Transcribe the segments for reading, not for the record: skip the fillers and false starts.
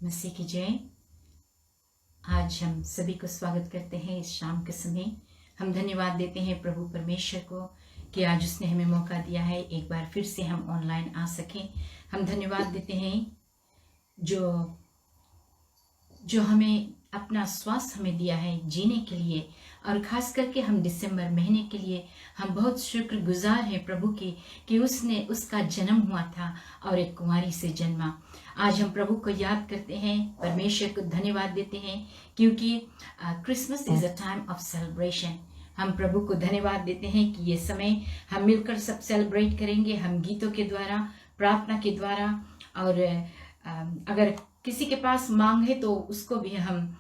मसीह की जय। आज हम सभी को स्वागत करते हैं इस शाम के समय। हम धन्यवाद देते हैं प्रभु परमेश्वर को कि आज उसने हमें मौका दिया है एक बार फिर से हम ऑनलाइन आ सकें। हम धन्यवाद देते हैं जो हमें अपना स्वास्थ्य हमें दिया है जीने के लिए, और ख़ास करके हम दिसंबर महीने के लिए हम बहुत शुक्रगुजार हैं प्रभु की कि उसका जन्म हुआ था और एक कुंवारी से जन्मा। आज हम प्रभु को याद करते हैं, परमेश्वर को धन्यवाद देते हैं क्योंकि Christmas is a time of celebration. हम प्रभु को धन्यवाद देते हैं कि ये समय हम मिलकर सब सेलिब्रेट करेंगे, हम गीतों के द्वारा, प्रार्थना के द्वारा, और अगर किसी के पास मांग है तो उसको भी हम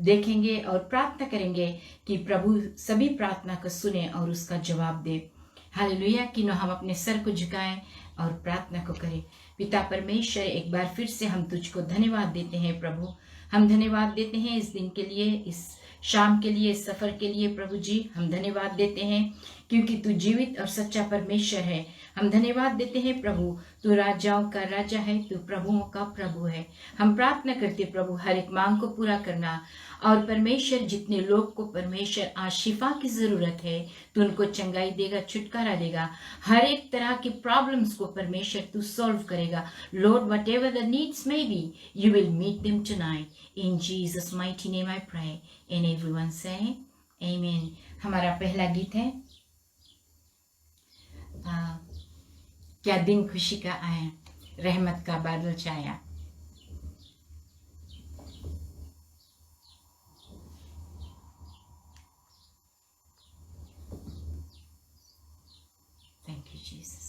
देखेंगे और प्रार्थना करेंगे कि प्रभु सभी प्रार्थना को सुने और उसका जवाब दे। हालेलुया। कि हम अपने सर को झुकाएं और प्रार्थना को करें। पिता परमेश्वर, एक बार फिर से हम तुझको धन्यवाद देते हैं प्रभु। हम धन्यवाद देते हैं इस दिन के लिए, इस शाम के लिए, इस सफ़र के लिए प्रभु जी। हम धन्यवाद देते हैं क्योंकि तू जीवित और सच्चा परमेश्वर है। हम धन्यवाद देते हैं प्रभु, तू राजाओं का राजा है, तू प्रभुओं का प्रभु है। हम प्रार्थना करते प्रभु हर एक मांग को पूरा करना, और परमेश्वर जितने लोग को परमेश्वर आज शिफा की ज़रूरत है तो उनको चंगाई देगा, छुटकारा देगा। हर एक तरह की प्रॉब्लम्स को परमेश्वर तू सॉल्व करेगा। Lord, whatever the needs may be, you will meet them tonight. In Jesus mighty name I pray and everyone say amen. हमारा पहला गीत है क्या दिन खुशी का आया, रहमत का बादल छाया। Thank you Jesus.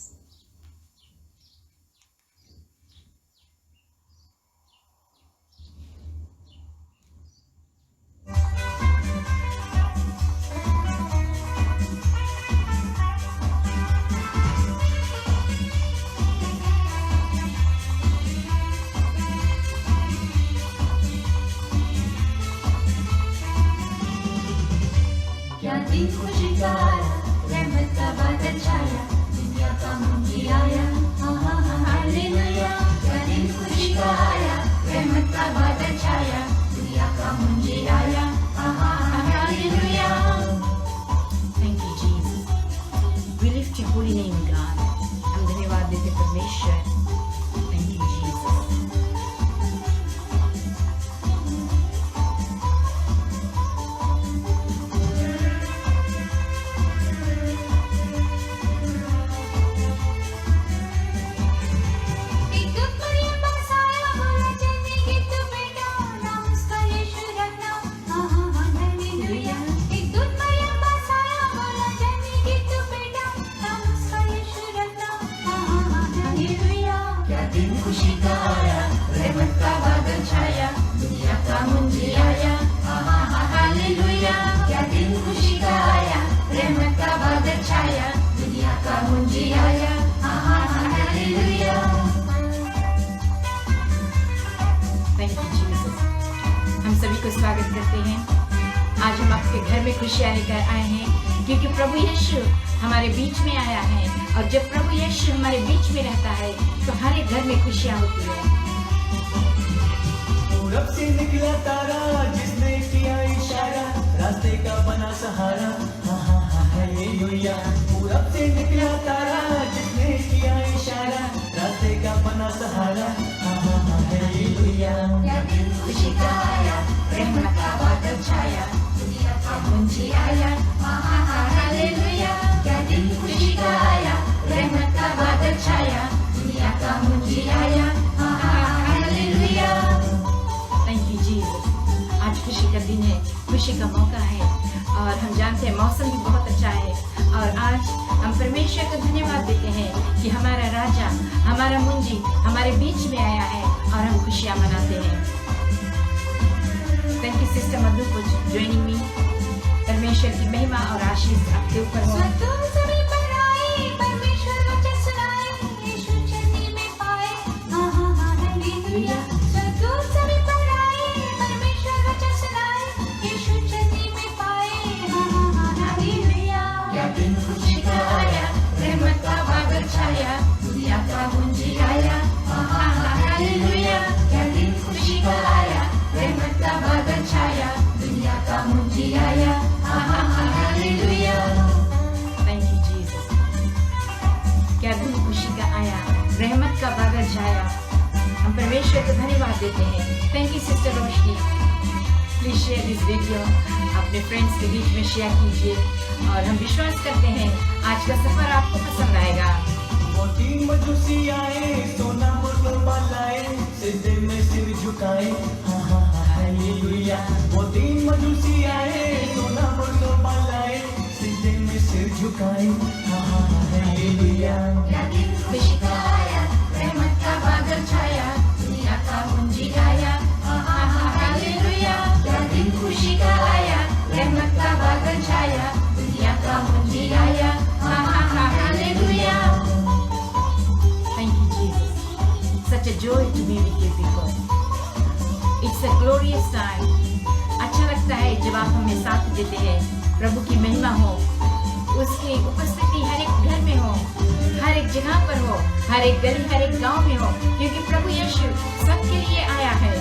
दिन खुशी का आया, रहमत का बादल छाया, दुनिया का मुंजी आया, हाँ हाँ हाँ हालेलुया। क्या दिन खुशी का आया, रहमत का बादल छाया, दुनिया का मुंजी आया, हाँ हाँ हाँ hallelujah. Thank you Jesus. We lift your holy name God. हम धन्यवाद देते परमेश्वर। Thank you Jesus. खुशी का आया, रहमत का बादल छाया, दुनिया का मुंजी आया, हाँ हाँ हाँ हालेलुया। क्या दिन खुशी का आया, रहमत का बादल छाया, दुनिया का मुंजी आया, हाँ हाँ हाँ हालेलुया। Thank you Jesus. हम सभी को स्वागत करते हैं। आज हम आपके घर में खुशियाँ लेकर आए हैं क्योंकि प्रभु यीशु हमारे बीच में आया है, और जब प्रभु यीशु हमारे बीच में रहता है तो हर एक घर में खुशियाँ होती है। पूरब से निकला तारा, जिसने किया इशारा, रास्ते का बना सहारा, हाँ हाँ हाँ हालेलुया। पूरब से निकला तारा, जिसने किया इशारा, रास्ते का बना सहारा, हाँ हाँ हाँ हालेलुया। क्या दिन खुशी का आया, रहमत का बादल छाया, दुनिया का मुंजी आया, हाँ हाँ हाँ हालेलुया। क्या दिन खुशी का आया, रहमत का बादल छाया, दुनिया का मुंजी आया, हाँ हाँ हाँ हालेलुया। Thank you Jesus. आज खुशी का दिन है, खुशी का मौका है, और हम जानते हैं मौसम भी बहुत अच्छा है, और आज हम परमेश्वर को धन्यवाद देते हैं कि हमारा राजा, हमारा मुंजी हमारे बीच में आया है और हम खुशियाँ मनाते हैं। Thank you sister Madhu for joining me. परमेश्वर की महिमा और आशीष आपके ऊपर हो। छाया, दुनिया का मुंजी आया, हाँ हाँ हाँ हालेलुया। का बादल छाया। हम परमेश्वर को धन्यवाद देते हैं। Thank you sister Roshni. Please share this video, अपने फ्रेंड्स के बीच में शेयर कीजिए और हम विश्वास करते हैं आज का सफर आपको पसंद आएगा। वो 3 मजूसी आए, सोना मुर्गा लाए, सिद्धे में सिर झुकाए, हाँ हाँ हाँ हालेलुया। वो 3 मजूसी आए, सोना मुर्गा लाए, सिद्धे में सिर झुकाए, हाँ हाँ हाँ हालेलुया। क्या दिन खुशी का आया, रहमत का बादल छाया, दुनिया का मुंजी आया, हा हा हा हालेलुया। क्या दिन खुशी का आया, रहमत का बादल छाया, दुनिया का मुंजी आया, हा हा हा hallelujah. Thank you, Jesus. Such a joy to be with you people. It's a glorious time. अच्छा लगता है जब आप हमें साथ देते हैं। प्रभु की महिमा हो, उसकी उपस्थिति हर एक घर में हो, हर एक जगह पर हो, हर एक गली, हर एक गांव में हो, क्योंकि प्रभु यीशु सबके लिए आया है।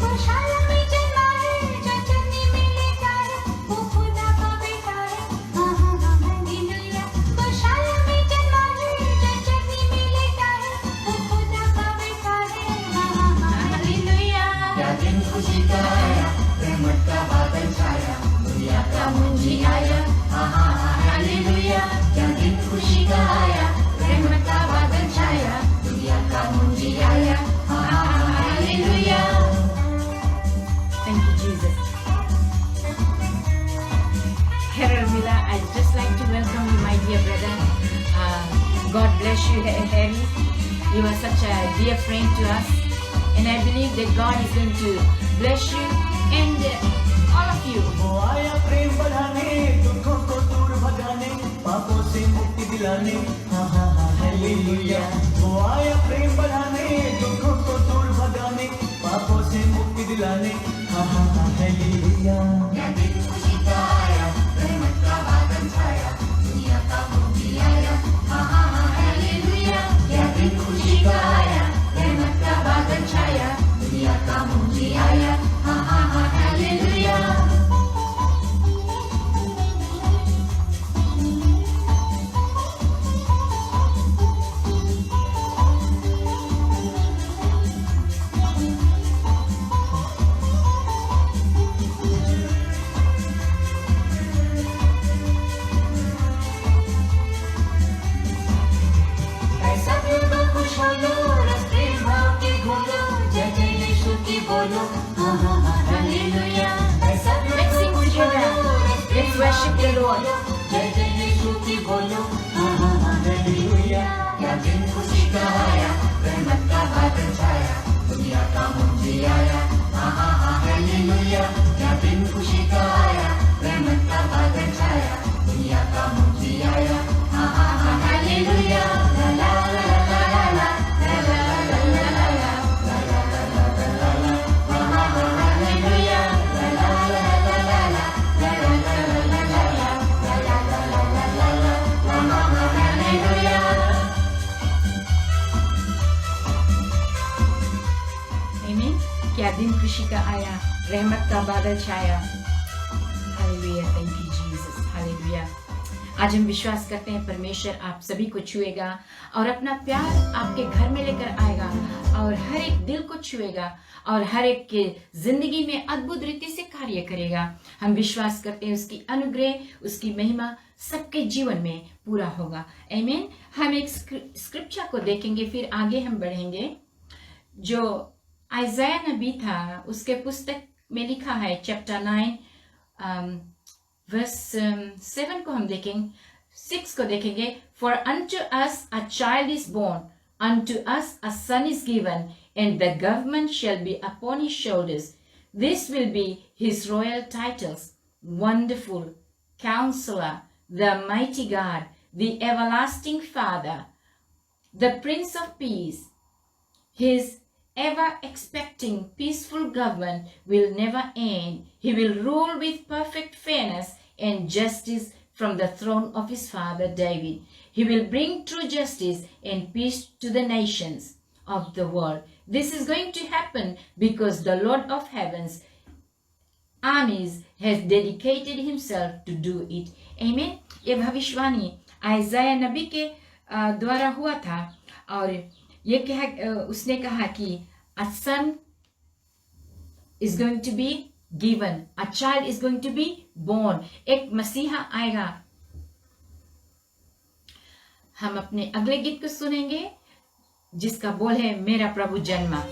गौशाला में जन्मा है, जो चरनी में लेटा है, वो खुदा का बेटा है, हा हा हा हालेलुया। गौशाला में जन्मा है, जो चरनी में लेटा है, वो खुदा का बेटा है, हा हा हा हालेलुया। क्या दिन खुशी का आया, रहमत का बादल छाया, दुनिया का मुंजी आया, हा हा हा हालेलुया। क्या दिन खुशी का आया, रहमत का बादल छाया, दुनिया का मुंजी आया, हा हा हा hallelujah. Thank you, Jesus. Herald Miller, I'd just like to welcome you, my dear brother. God bless you, Harry. You are such a dear friend to us, and I believe that God is going to bless you and all of you. वो आया प्रेम बढ़ाने, दुखों को दूर भगाने, पापों से मुक्ति दिलाने, हाँ हाँ हाँ हालेलुया। वो आया प्रेम बढ़ाने, दुखों को दूर भगाने, पापों से मुक्ति दिलाने, हाँ हाँ हाँ हालेलुया। क्या दिन खुशी का आया, रहमत का बादल छाया, दुनिया का मुंजी आया, हा हा हा हालेलुया। क्या दिन खुशी का आया, रहमत का बादल छाया, दुनिया का मुंजी आया, हा हा हा हालेलुया। सब लोग खुश हो लो, रस प्रेम भाव के घोलो, जय जय यीशु की बोलो, हा हा हा हालेलुया। सब Let's sing लोग खुश हो together. लो, रस प्रेम Let's worship the Lord. जय जय यीशु की बोलो, हा हा हा हालेलुया। क्या दिन खुशी का आया, रहमत का बादल छाया, दुनिया का मुंजी आया, हा हा हा हालेलुया। क्या दिन खुशी का आया, रहमत का बादल छाया, दुनिया का मुंजी आया, हा हा हा हालेलुया। ला ला ला ला ला ला, ला ला ला ला ला ला, ला ला ला ला ला ला, हा हा हा हालेलुया। ला ला ला ला ला ला, ला ला ला ला ला ला, ला ला ला ला ला ला ला, हा हा हा हालेलुया। Amen. क्या दिन खुशी का आया, रहमत का बादल छाया। Hallelujah, thank you Jesus, hallelujah. आज हम विश्वास करते हैं परमेश्वर आप सभी को छुएगा और अपना प्यार आपके घर में लेकर आएगा और हर एक दिल को छुएगा और हर एक के जिंदगी में अद्भुत रीति से कार्य करेगा। हम विश्वास करते हैं उसकी अनुग्रह, उसकी महिमा सबके जीवन में पूरा होगा। आमीन। हम एक स्क्रिप्चर को देखेंगे, फिर आगे हम बढ़ेंगे। जो आइज़ाया नबी था, उसके पुस्तक में लिखा है चैप्टर 9 वर्स 7 को हम देखेंगे, 6 को देखेंगे। For unto us a child is born, unto us a son is given, and the government shall be upon his shoulders. This will be his royal titles: Wonderful, Counselor, the Mighty God, the Everlasting Father, the Prince of Peace. His ever-expecting peaceful government will never end. He will rule with perfect fairness and justice from the throne of his father David. He will bring true justice and peace to the nations of the world. This is going to happen because the Lord of Heaven's armies has dedicated himself to do it. Amen. ये भविष्यवाणी आइज़ाया नबी के द्वारा हुआ था और ये उसने कहा कि a son is going to be given, a child is going to be born, एक मसीहा आएगा। हम अपने अगले गीत को सुनेंगे जिसका बोल है मेरा प्रभु जन्मा।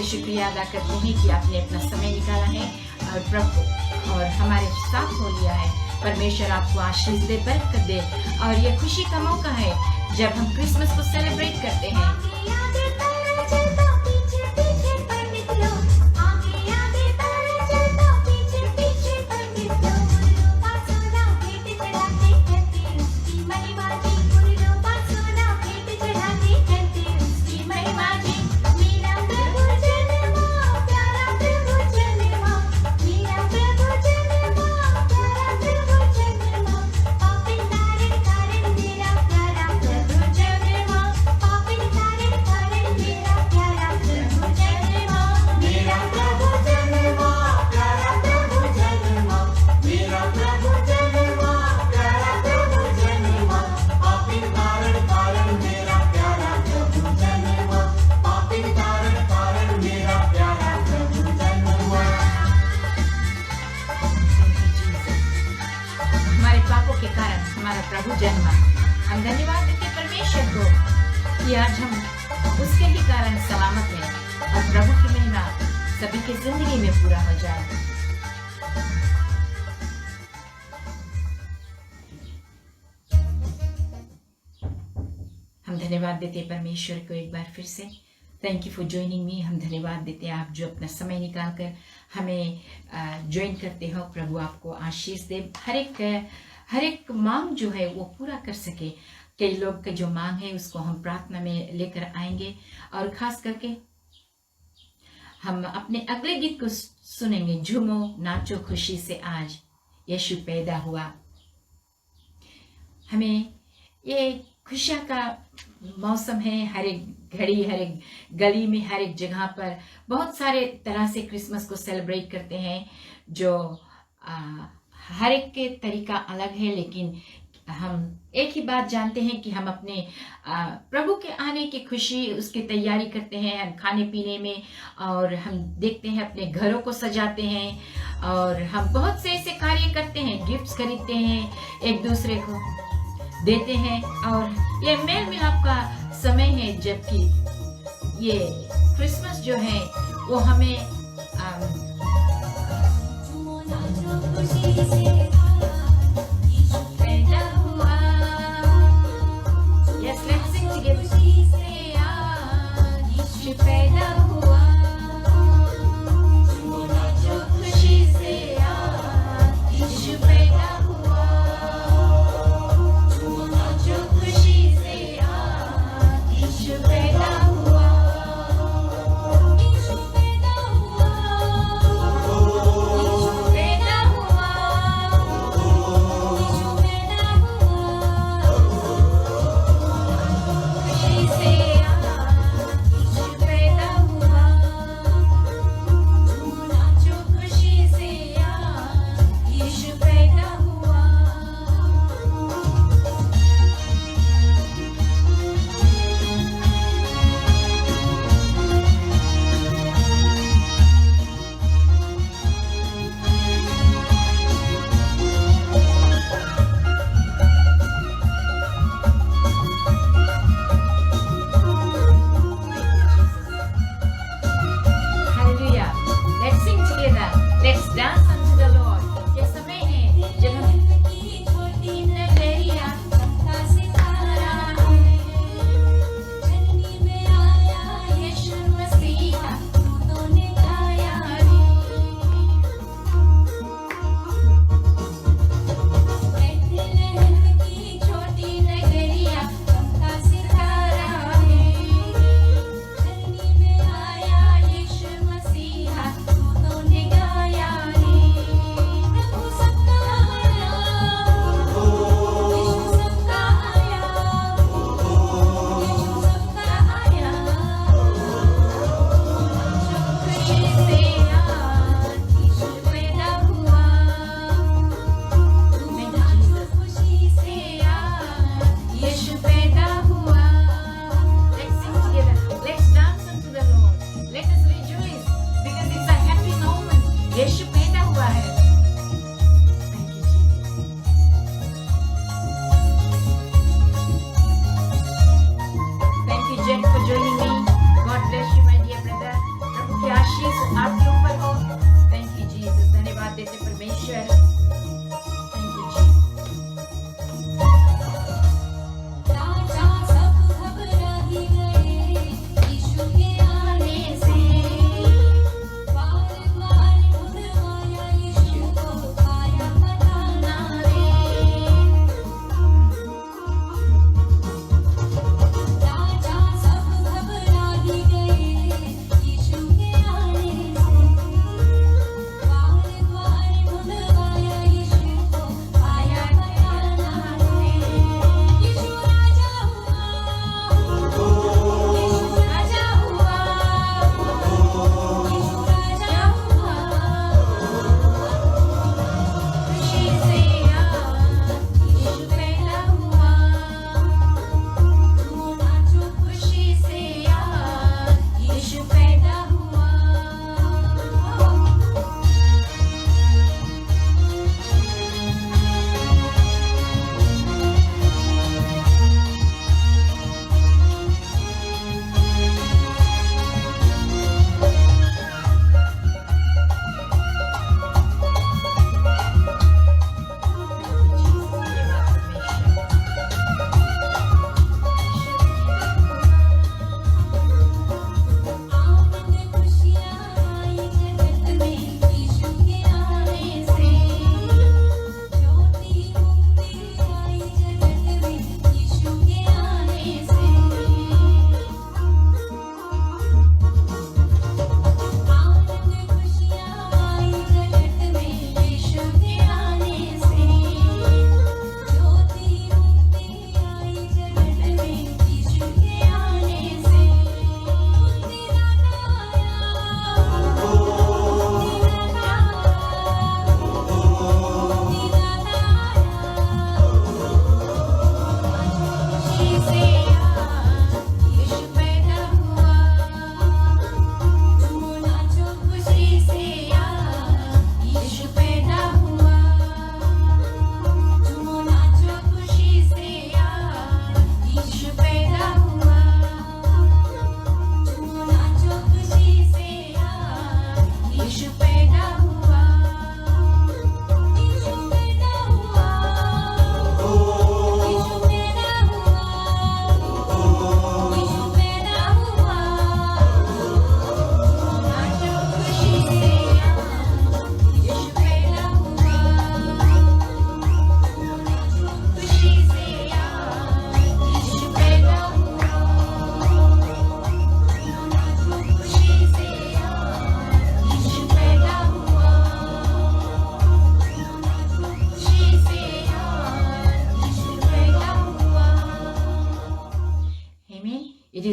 शुक्रिया अदा करते हैं कि आपने अपना समय निकाला है और प्रभु और हमारे साथ हो लिया है। परमेश्वर आपको आशीष दे, बरकत दे। और ये खुशी का मौका है जब हम क्रिसमस को सेलिब्रेट करते हैं। प्रभु जन्मा। हम धन्यवाद देते परमेश्वर को कि आज हम उसके ही कारण सलामत हैं और प्रभु की महिमा सभी की जिंदगी में पूरा हो जाए। हम धन्यवाद देते परमेश्वर को एक बार फिर से। Thank you for joining me. हम धन्यवाद देते हैं आप जो अपना समय निकाल कर हमें ज्वाइन करते हो। प्रभु आपको आशीष दे, हर एक मांग जो है वो पूरा कर सके। कई लोग का जो मांग है उसको हम प्रार्थना में लेकर आएंगे और खास करके हम अपने अगले गीत को सुनेंगे। झूमो नाचो खुशी से आज यीशु पैदा हुआ। हमें ये खुशियाँ का मौसम है। हर एक घड़ी, हर एक गली में, हर एक जगह पर बहुत सारे तरह से क्रिसमस को सेलिब्रेट करते हैं जो हर एक के तरीका अलग है। लेकिन हम एक ही बात जानते हैं कि हम अपने प्रभु के आने की खुशी उसकी तैयारी करते हैं, हम खाने पीने में, और हम देखते हैं अपने घरों को सजाते हैं और हम बहुत से ऐसे कार्य करते हैं, गिफ्ट्स खरीदते हैं एक दूसरे को देते हैं। और ये मेल मिलाप का समय है, जबकि ये क्रिसमस जो है वो हमें Yes, let's sing together. यीशु पैदा हुआ, नाचो खुशी से आज यीशु पैदा हुआ, नाचो खुशी से आज यीशु पैदा हुआ, यीशु पैदा हुआ, यीशु पैदा हुआ, यीशु पैदा हुआ, खुशी से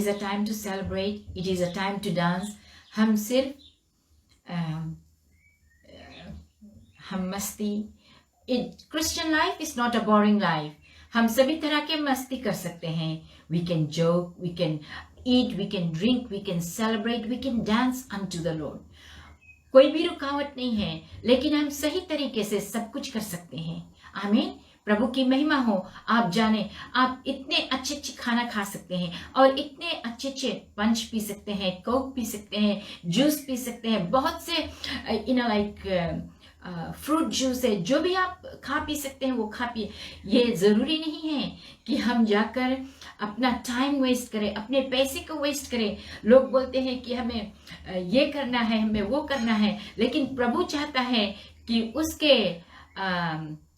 is a time to celebrate. It is a time to dance. हम सिर्फ हम मस्ती. Christian life is not a boring life. हम सभी तरह के मस्ती कर सकते हैं. We can joke, we can eat, we can drink, we can celebrate, we can dance unto the Lord. कोई भी रुकावट नहीं है, लेकिन हम सही तरीके से सब कुछ कर सकते हैं. आमीन. प्रभु की महिमा हो. आप जाने, आप इतने अच्छे अच्छे खाना खा सकते हैं और इतने अच्छे अच्छे पंच पी सकते हैं, कोक पी सकते हैं, जूस पी सकते हैं, बहुत से फ्रूट जूस है, जो भी आप खा पी सकते हैं वो खा पिए. ये ज़रूरी नहीं है कि हम जाकर अपना टाइम वेस्ट करें, अपने पैसे को वेस्ट करें. लोग बोलते हैं कि हमें ये करना है, हमें वो करना है, लेकिन प्रभु चाहता है कि उसके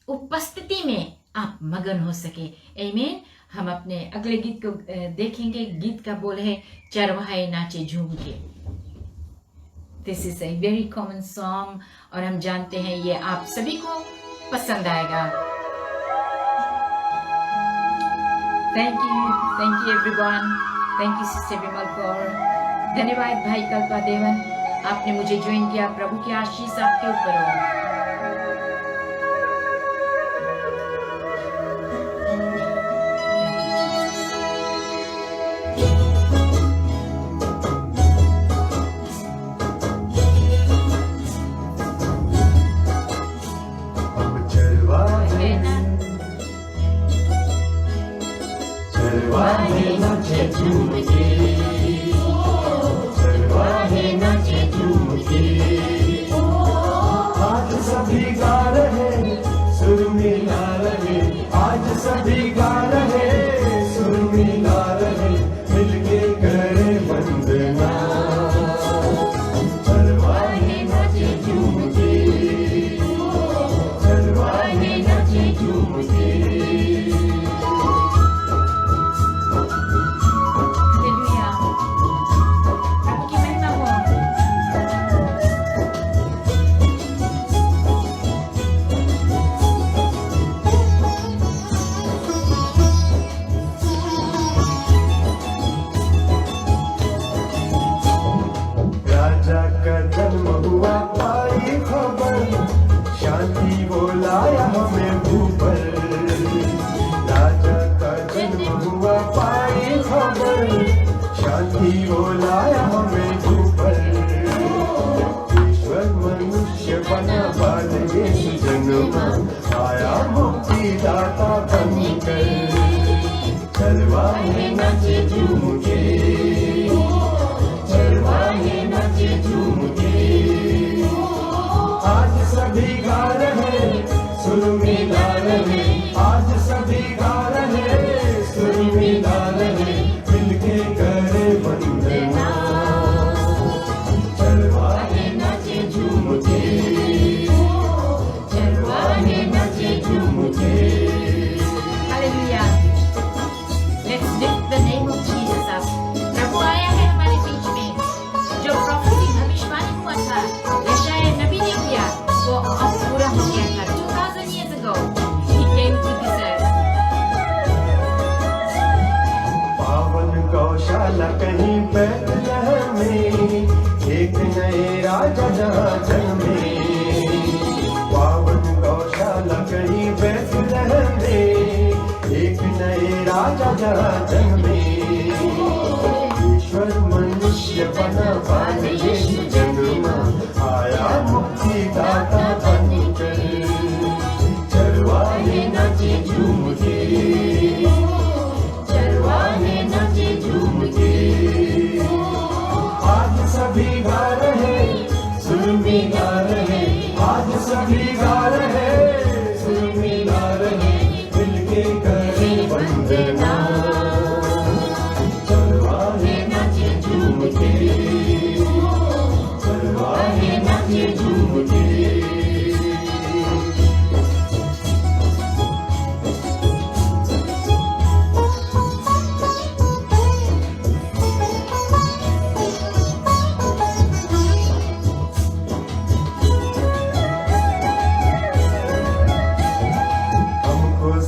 उपस्थिति में आप मगन हो सके. आमीन. हम अपने अगले गीत को देखेंगे. गीत का बोल है चरवाहे नाचे झूम के. This is a very common song और हम जानते हैं ये आप सभी को पसंद आएगा. Thank you everyone. Thank you sister Vimal Kaur. धन्यवाद भाई कल्पा देवन, आपने मुझे ज्वाइन किया. प्रभु की आशीष आपके ऊपर हो.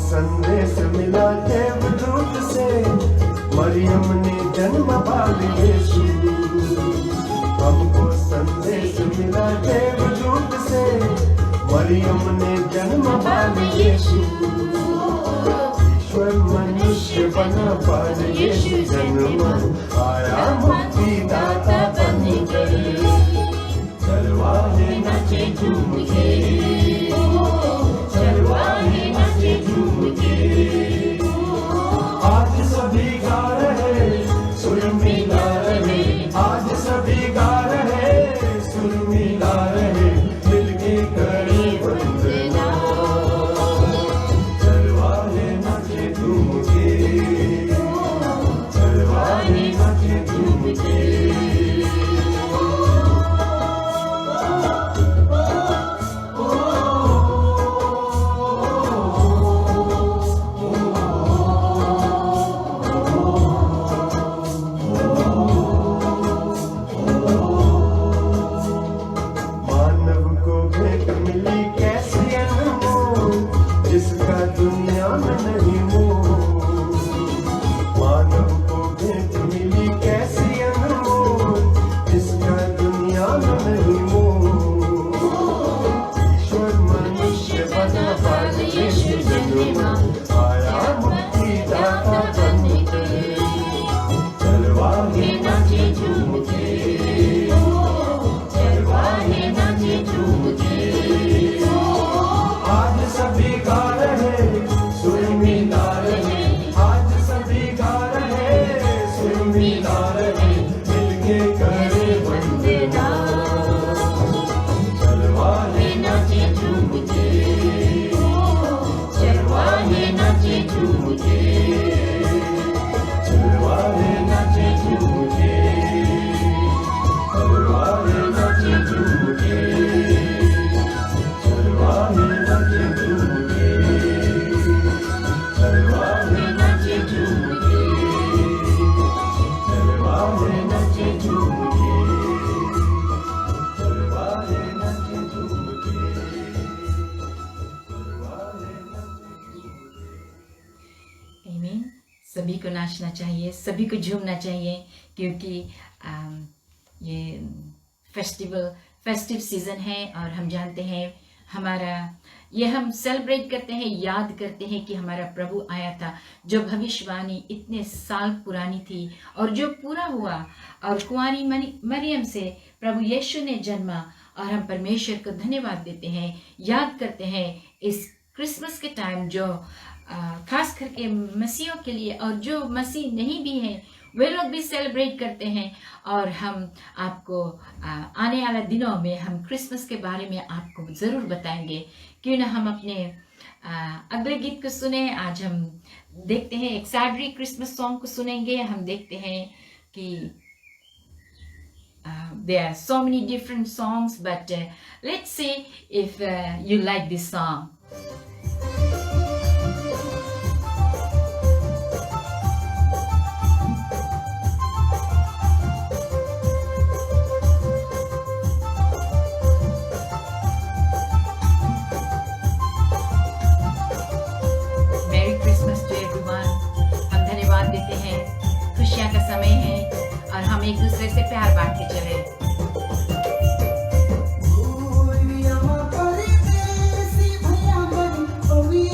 संदेश मिला देवदूत से, मरियम ने जन्म धन्यवाद यीशु। हमको संदेश मिला देवदूत से, मरियम ने जन्म पाया यीशु। ईश्वर मनुष्य बना पाया यीशु जन्म, आया मुक्तिदाता बनकर। चरवाहे नाचे झूम के, चरवाहे नाचे झूम के। आज सभी गा रहे सुर मिला रहे, आज सभी गा रहे सुर मिला रहे, मिलके करे वंदना। चरवाहे नाचे झूम के, चरवाहे नाचे झूम के। मानव को भेंट मिली कैसी अनमोल, जिसका दुनिया में नहीं मोल। मानव को भेंट मिली कैसी अनमोल, जिसका दुनिया में नहीं मोल। ईश्वर मनुष्य बना पाया यीशु जन्म, आया मुक्तिदाता बनकर। चरवाहे नाचे झूम के, चरवाहे नाचे झूम के। आज सभी गा रहे सुर मिला रहे, आज सभी गा रहे सुर मिला रहे, मिलके करे वंदना। चरवाहे नाचे झूम के, चरवाहे नाचे झूम के, चरवाहे नाचे झूम के, चरवाहे नाचे झूम के, चरवाहे नाचे झूम के, चरवाहे नाचे झूम के, चरवाहे नाचे झूम के, चरवाहे नाचे झूम के, चरवाहे नाचे झूम के। आमीन। सभी को नाचना चाहिए, सभी को झूमना चाहिए, क्योंकि ये फेस्टिव सीजन है और हम जानते हैं हमारा ये हम सेलिब्रेट करते हैं, याद करते हैं कि हमारा प्रभु आया था, जो भविष्यवाणी इतने साल पुरानी थी और जो पूरा हुआ। और कुंवारी मरियम से प्रभु यीशु ने जन्मा और हम परमेश्वर को धन्यवाद देते हैं, याद करते हैं इस क्रिसमस के टाइम, जो खास करके मसीहों के लिए, और जो मसीह नहीं भी हैं वे लोग भी सेलिब्रेट करते हैं। और हम आपको आने वाले दिनों में हम क्रिसमस के बारे में आपको ज़रूर बताएंगे। क्यों ना हम अपने अगले गीत को सुने। आज हम देखते हैं एक सैडरी क्रिसमस सॉन्ग को सुनेंगे। हम देखते हैं कि there are so many different songs, but let's see if you like this song. Merry Christmas to everyone. हम धन्यवाद देते हैं, खुशियाँ का समय है और हम एक दूसरे से प्यार बांटते चले। भैया बड़ी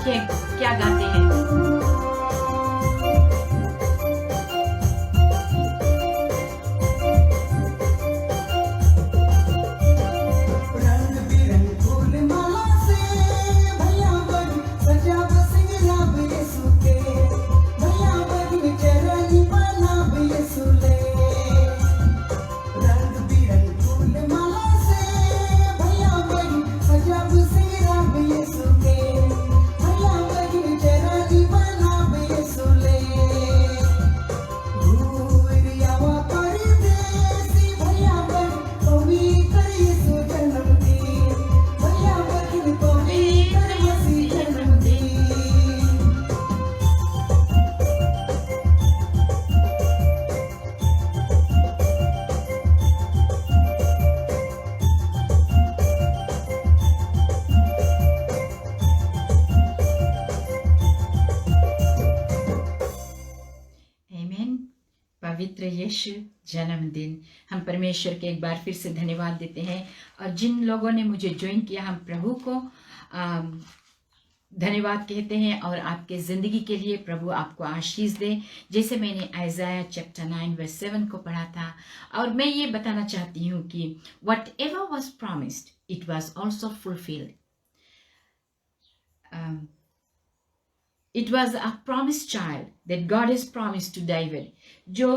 क्या गाते हैं। रंग बिरंग फूल माला से भैया बन सजा बसिंगराब यीशु के, भैया बन चरनी बनाब यीशु ले। रंग बिरंग फूल माला से भैया बन सजा बसिंगराब यीशु के, भैया बन चरनी बनाब यीशु ले। भूरियावा परदेसी भैया बन पवित्र यीशु जन्मदिन, भैया बन पवित्र मसीह जन्मदिन। आमीन। पवित्र यीशु जन्मदिन। हम परमेश्वर के एक बार फिर से धन्यवाद देते हैं, और जिन लोगों ने मुझे ज्वाइन किया, हम प्रभु को धन्यवाद कहते हैं, और आपके ज़िंदगी के लिए प्रभु आपको आशीष दे। जैसे मैंने आइज़ाया चैप्टर 9 वर्स 7 को पढ़ा था, और मैं ये बताना चाहती हूँ कि what ever was promised it was also fulfilled. It was a promised child that God has promised to David, जो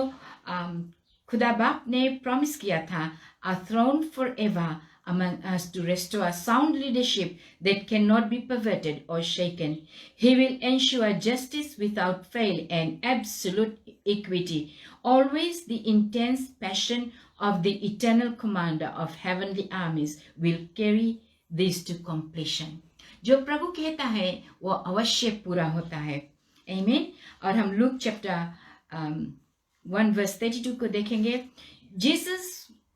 खुदा बाप ने प्रॉमिस किया था, a throne forever among us to restore a sound leadership that cannot be perverted or shaken. He will ensure justice without fail and absolute equity. Always the intense passion of the eternal commander of heavenly armies will carry this to completion. जो प्रभु कहता है वो अवश्य पूरा होता है। आमीन। और हम लूक चैप्टर 1 वर्स 32 को देखेंगे। Jesus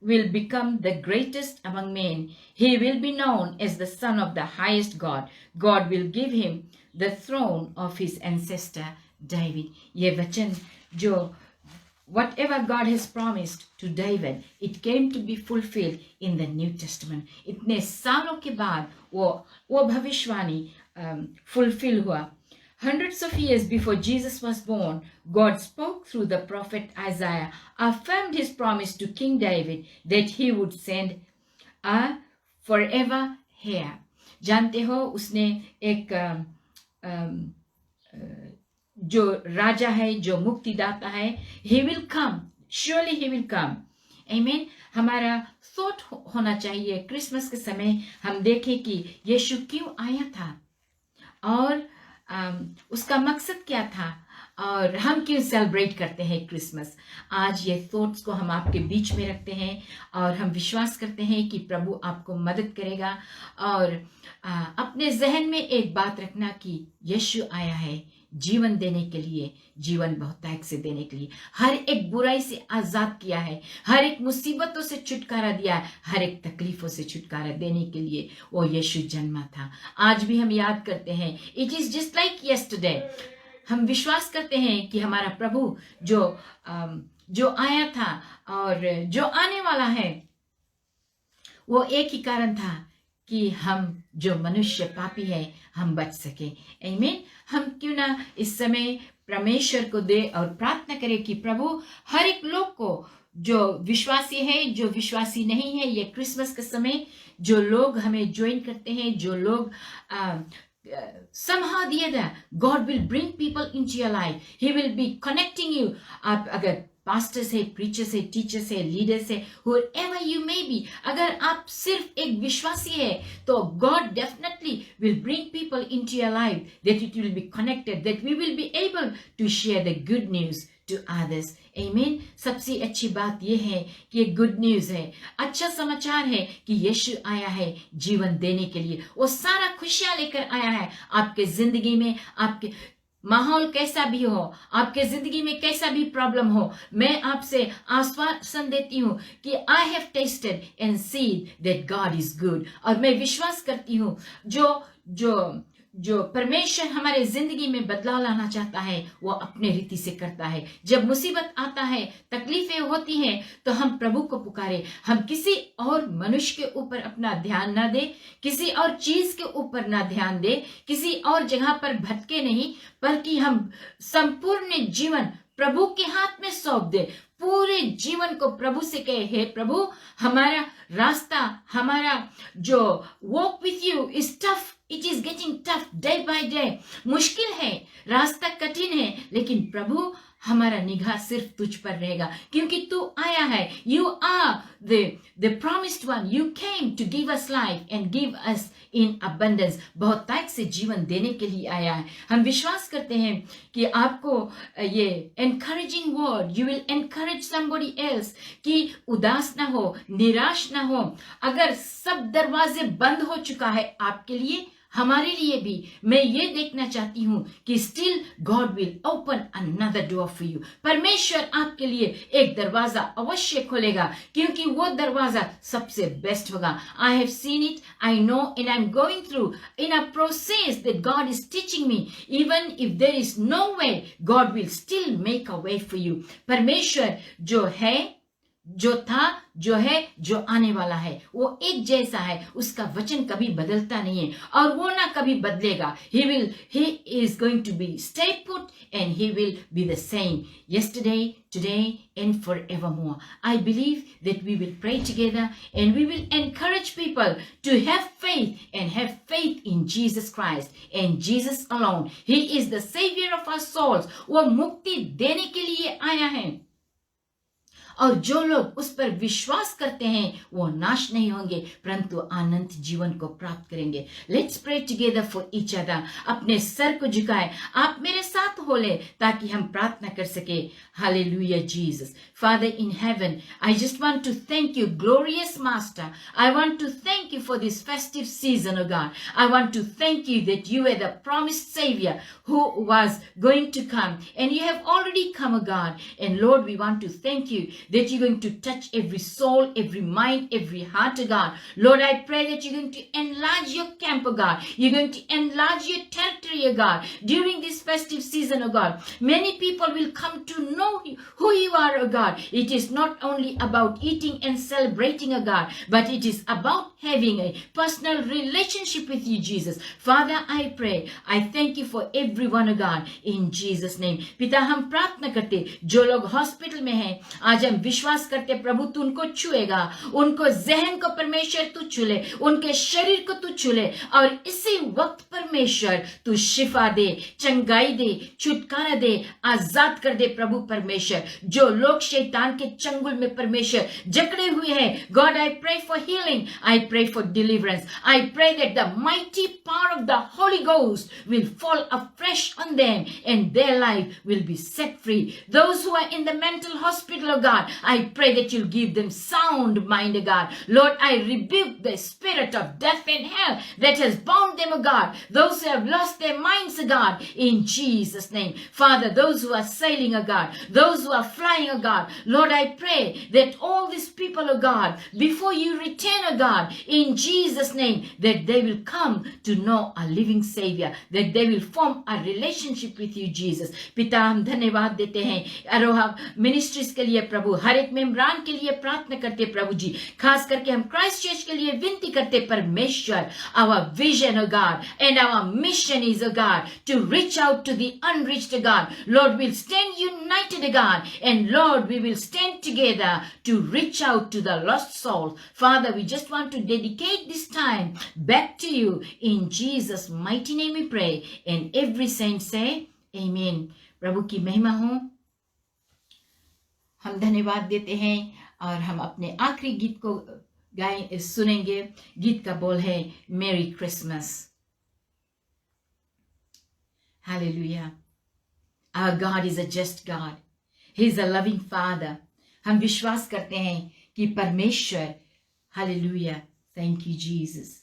will become the greatest among men. He will be known as the Son of the highest God. God will give him the throne of his ancestor David. ये वचन जो whatever God has promised to David, it came to be fulfilled in the New Testament. इतने सालों के बाद वो भविष्यवाणी fulfill हुआ। Hundreds of years before Jesus was born, God spoke through the prophet Isaiah, affirmed his promise to King David that he would send a forever heir. जानते हो उसने एक जो राजा है, जो मुक्तिदाता है, he will come, surely he will come. Amen. हमारा थॉट होना चाहिए क्रिसमस के समय हम देखें कि यीशु क्यों आया था, और उसका मकसद क्या था, और हम क्यों सेलिब्रेट करते हैं क्रिसमस। आज ये थॉट्स को हम आपके बीच में रखते हैं, और हम विश्वास करते हैं कि प्रभु आपको मदद करेगा। और अपने जहन में एक बात रखना कि यीशु आया है जीवन देने के लिए, जीवन बहुतायत से देने के लिए, हर एक बुराई से आजाद किया है, हर एक मुसीबतों से छुटकारा दिया है, हर एक तकलीफों से छुटकारा देने के लिए वो यीशु जन्मा था। आज भी हम याद करते हैं, it is just like yesterday. हम विश्वास करते हैं कि हमारा प्रभु जो आया था और जो आने वाला है, वो एक ही कारण था कि हम जो मनुष्य पापी है हम बच सके। आमीन। हम क्यों ना इस समय परमेश्वर को दे और प्रार्थना करें कि प्रभु हर एक लोग को, जो विश्वासी है, जो विश्वासी नहीं है, ये क्रिसमस के समय जो लोग हमें ज्वाइन करते हैं, जो लोग somehow the other God will bring people into your life. He will be connecting you. आप अगर पास्टर्स है, प्रीचर्स है, टीचर्स है, लीडर्स है, whoever you may be, अगर आप सिर्फ एक विश्वासी है तो God definitely will bring people into your life, that it will be connected, that we will be able to share the good news to others. Amen. सबसे अच्छी बात यह है कि ये गुड न्यूज है, अच्छा समाचार है कि यीशु आया है जीवन देने के लिए। वो सारा खुशियां लेकर आया है आपके जिंदगी में। आपके माहौल कैसा भी हो, आपके जिंदगी में कैसा भी प्रॉब्लम हो, मैं आपसे आश्वासन देती हूँ कि I have tested and seen that God is good. और मैं विश्वास करती हूँ जो जो परमेश्वर हमारे जिंदगी में बदलाव लाना चाहता है वो अपने रीति से करता है। जब मुसीबत आता है, तकलीफें होती हैं, तो हम प्रभु को पुकारे। हम किसी और मनुष्य के ऊपर अपना ध्यान ना दे, किसी और चीज के ऊपर ना ध्यान दे, किसी और जगह पर भटके नहीं, बल्कि हम संपूर्ण जीवन प्रभु के हाथ में सौंप दे। पूरे जीवन को प्रभु से कहे, हे प्रभु, हमारा रास्ता, हमारा जो walk with you is tough, it is getting tough day by day. मुश्किल है, रास्ता कठिन है, लेकिन प्रभु हमारा निगाह सिर्फ तुझ पर रहेगा, क्योंकि तू आया है। You are the promised one, you came to give us life and give us in abundance. बहुतायत से जीवन देने के लिए आया है। हम विश्वास करते हैं कि आपको ये encouraging word, you will encourage somebody else, कि उदास ना हो, निराश ना हो। अगर सब दरवाजे बंद हो चुका है आपके लिए, हमारे लिए भी, मैं ये देखना चाहती हूं कि still God will open another door for you. परमेश्वर आपके लिए एक दरवाजा अवश्य खोलेगा, क्योंकि वो दरवाजा सबसे बेस्ट होगा। I have seen it, I know, and I am going through in a process that God is teaching me. Even if there is no way, God will still make a way for you. परमेश्वर जो है, जो था, जो है, जो आने वाला है, वो एक जैसा है। उसका वचन कभी बदलता नहीं है और वो ना कभी बदलेगा। he is going to be stay put and he will be the same yesterday, today and forevermore. I believe that we will pray together and we will encourage people to have faith and have faith in Jesus Christ and Jesus alone. He is the savior of our souls. वो मुक्ति देने के लिए आया है, और जो लोग उस पर विश्वास करते हैं वो नाश नहीं होंगे, परंतु अनंत जीवन को प्राप्त करेंगे। Let's pray together for each other. अपने सर को झुकाए, आप मेरे साथ हो ले, ताकि हम प्रार्थना कर सके। Hallelujah Jesus. Father in heaven, I just want to thank you, glorious Master. I want to thank you for this festive season, oh God. I want to thank you that you are the promised Savior who was going to come, and you have already come, oh God. And Lord, we want to thank you that you're going to touch every soul, every mind, every heart, oh God. Lord, I pray that you're going to enlarge your camp, oh God. You're going to enlarge your territory, oh God, during this festive season, oh God. Many people will come to know who you are, oh God. It is not only about eating and celebrating, oh God, but it is about having a personal relationship with you, Jesus. Father, I pray, I thank you for everyone, oh God, in Jesus' name. पिता, हम प्रार्थना करते, जो लोग hospital में हैं, आज हम विश्वास करते प्रभु तू उनको छुएगा, उनको जहन को परमेश्वर तू छुले, उनके शरीर को तू छुले, और इसी वक्त परमेश्वर तू शिफा दे, चंगाई दे, छुटकारा दे, आजाद कर दे प्रभु परमेश्वर। जो लोग शैतान के चंगुल में परमेश्वर जकड़े हुए हैं, God, I pray for healing, I pray for deliverance, I pray that the mighty power of the Holy Ghost will fall afresh on them and their life will be set free. Those who are in the mental hospital, oh God, I pray that you'll give them sound mind, oh God. Lord, I rebuke the spirit of death and hell that has bound them, oh God. Those who have lost their minds, oh God, in Jesus' name. Father, those who are sailing, oh God, those who are flying, oh God, Lord, I pray that all these people, oh God, before you return, oh God, in Jesus' name, that they will come to know a living Savior, that they will form a relationship with you, Jesus. पिता, हम धन्यवाद देते हैं अरोहा ministries के लिए प्रभु, हर एक मेम्बरान के लिए प्रार्थना करते प्रभु जी, खास करके हम क्राइस्ट चर्च के लिए विनती करते परमेश्वर। Our vision, oh God, and our mission is, oh God, to reach out to the unreached, oh God. Lord, we'll stand united, oh God, and Lord, we will stand together to reach out to the lost souls. Father, we just want to dedicate this time back to you. In Jesus' mighty name we pray. And every saint say, Amen. प्रभु की महिमा हो। हम धन्यवाद देते हैं और हम अपने आखिरी गीत को गाएं, सुनेंगे। गीत का बोल है मेरी Christmas. Hallelujah. Our God is a just God. He is a loving Father. हम विश्वास करते हैं कि परमेश्वर, hallelujah, thank you Jesus.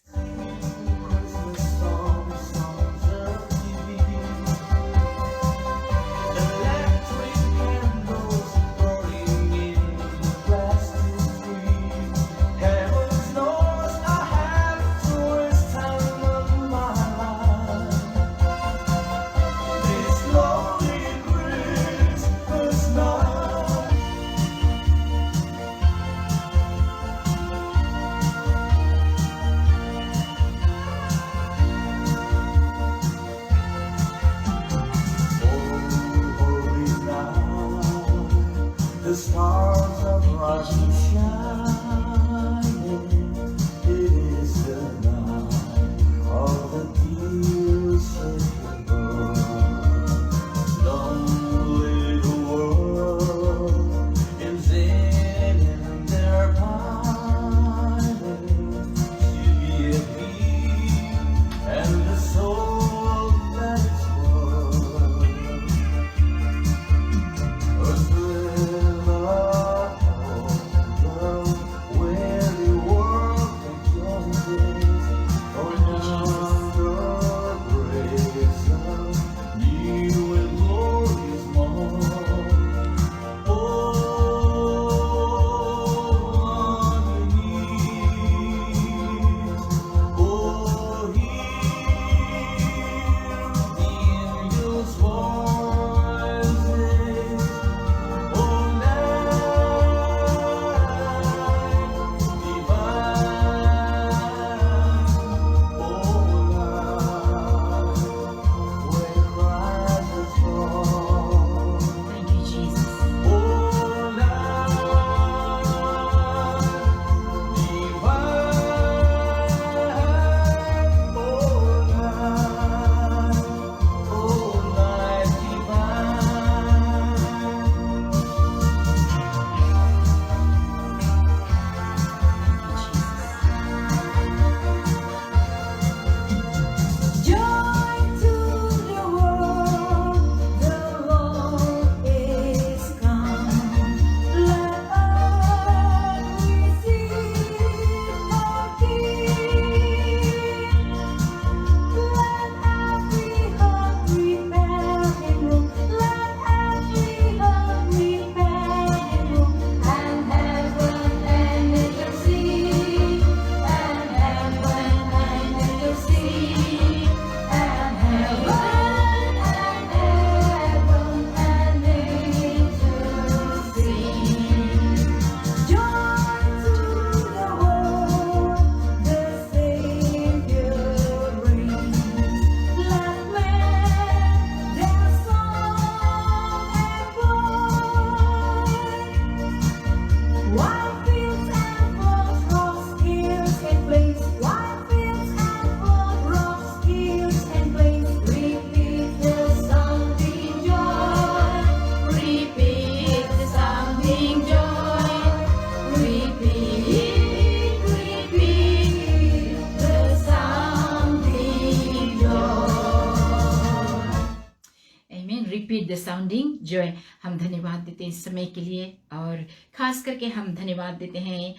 Sounding जो है, हम धन्यवाद देते हैं इस समय के लिए, और ख़ास करके हम धन्यवाद देते हैं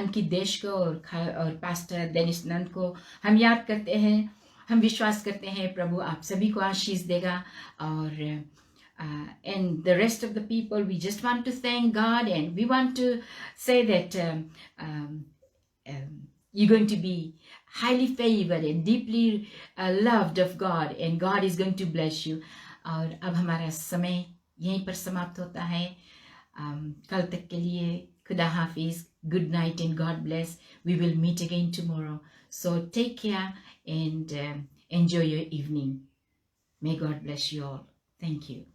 अंकित देश को और पास्टर डेनिस नंद को हम याद करते हैं। हम विश्वास करते हैं प्रभु आप सभी को आशीष देगा, और and the rest of the people, we just want to thank God, and we want to say that you're going to be highly favored and deeply loved of God, and God is going to bless you. और अब हमारा समय यहीं पर समाप्त होता है। कल तक के लिए खुदा हाफिज, good night and God bless. We will meet again tomorrow. So take care and enjoy your evening. May God bless you all. Thank you.